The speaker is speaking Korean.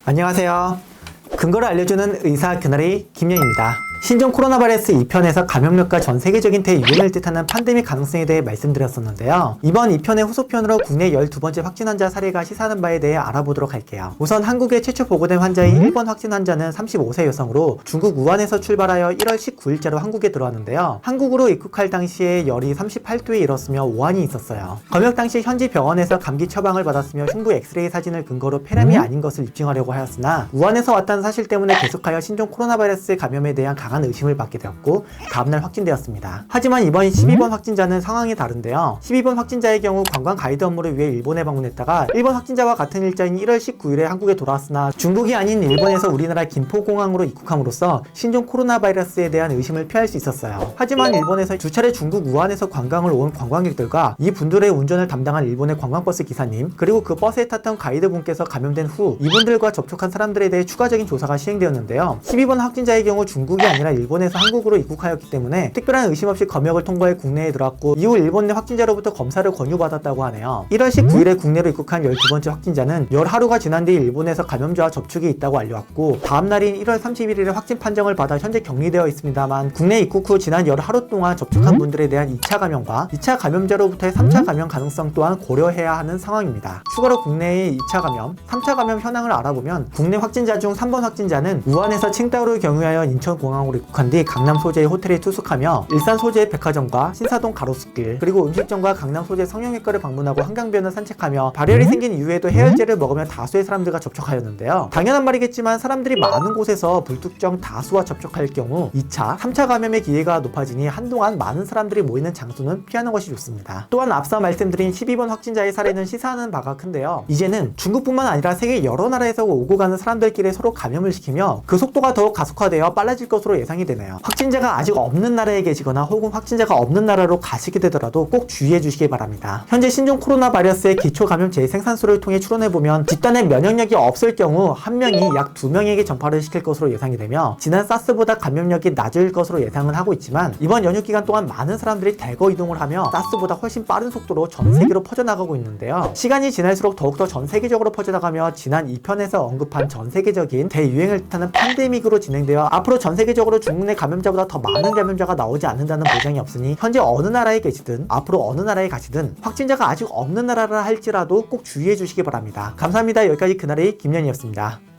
안녕하세요. 근거를 알려주는 의사 그날의 김영입니다. 신종 코로나 바이러스 2편에서 감염력과 전 세계적인 대유행을 뜻하는 팬데믹 가능성에 대해 말씀드렸었는데요. 이번 2편의 후속편으로 국내 12번째 확진 환자 사례가 시사하는 바에 대해 알아보도록 할게요. 우선 한국에 최초 보고된 환자인 1번 확진 환자는 35세 여성으로 중국 우한에서 출발하여 1월 19일자로 한국에 들어왔는데요. 한국으로 입국할 당시에 열이 38도에 이뤘으며 오한이 있었어요. 검역 당시 현지 병원에서 감기 처방을 받았으며 흉부 엑스레이 사진을 근거로 폐렴이 아닌 것을 입증하려고 하였으나 우한에서 왔다는 사실 때문에 계속하여 신종 코로나 바이러스 감염에 대한 강한 의심을 받게 되었고 다음날 확진되었습니다. 하지만 이번 12번 확진자는 상황이 다른데요. 12번 확진자의 경우 관광 가이드 업무를 위해 일본에 방문했다가 1번 확진자와 같은 일자인 1월 19일에 한국에 돌아왔으나 중국이 아닌 일본에서 우리나라 김포공항으로 입국함으로써 신종 코로나 바이러스에 대한 의심을 피할 수 있었어요. 하지만 일본에서 두 차례 중국 우한에서 관광을 온 관광객들과 이 분들의 운전을 담당한 일본의 관광버스 기사님 그리고 그 버스에 탔던 가이드분께서 감염된 후 이분들과 접촉한 사람들에 대해 추가적인 조사가 시행되었는데요. 12번 확진자의 경우 중국이 아니라 일본에서 한국으로 입국하였기 때문에 특별한 의심 없이 검역을 통과해 국내에 들어왔고 이후 일본 내 확진자로부터 검사를 권유받았다고 하네요. 1월 19일에 국내로 입국한 12번째 확진자는 열 하루가 지난 뒤 일본에서 감염자와 접촉이 있다고 알려왔고 다음 날인 1월 31일에 확진 판정을 받아 현재 격리되어 있습니다만 국내 입국 후 지난 열 하루 동안 접촉한 분들에 대한 2차 감염과 2차 감염자로부터의 3차 감염 가능성 또한 고려해야 하는 상황입니다. 추가로 국내의 2차 감염, 3차 감염 현황을 알아보면 국내 확진자 중 3번 확진자는 우한에서 칭다오를 경유하여 인천공항으로 입국한 뒤 강남 소재의 호텔에 투숙하며 일산 소재의 백화점과 신사동 가로수길 그리고 음식점과 강남 소재 성형외과를 방문하고 한강변을 산책하며 발열이 생긴 이후에도 해열제를 먹으며 다수의 사람들과 접촉하였는데요. 당연한 말이겠지만 사람들이 많은 곳에서 불특정 다수와 접촉할 경우 2차, 3차 감염의 기회가 높아지니 한동안 많은 사람들이 모이는 장소는 피하는 것이 좋습니다. 또한 앞서 말씀드린 12번 확진자의 사례는 시사하는 바가 큰데요. 이제는 중국뿐만 아니라 세계 여러 나라에서 오고 가는 사람들끼리 서로 감염을 시키며 그 속도가 더욱 가속화되어 빨라질 것으로 예상이 되네요. 확진자가 아직 없는 나라에 계시거나 혹은 확진자가 없는 나라로 가시게 되더라도 꼭 주의해 주시기 바랍니다. 현재 신종 코로나 바이러스의 기초 감염 재생산소를 통해 추론해보면 집단의 면역력이 없을 경우 한 명이 약 2명에게 전파를 시킬 것으로 예상이 되며 지난 사스보다 감염력이 낮을 것으로 예상을 하고 있지만 이번 연휴 기간 동안 많은 사람들이 대거 이동을 하며 사스보다 훨씬 빠른 속도로 전 세계로 퍼져나가고 있는데요. 시간이 지날수록 더욱더 전 세계적으로 퍼져나가며 지난 2편에서 언급한 전 세계적인 대유행을 뜻하는 팬데믹으로 진행되어 앞으로 전 세계적으로 중국 내 감염자보다 더 많은 감염자가 나오지 않는다는 보장이 없으니 현재 어느 나라에 계시든 앞으로 어느 나라에 가시든 확진자가 아직 없는 나라라 할지라도 꼭 주의해 주시기 바랍니다. 감사합니다. 여기까지 그날의 김연이었습니다.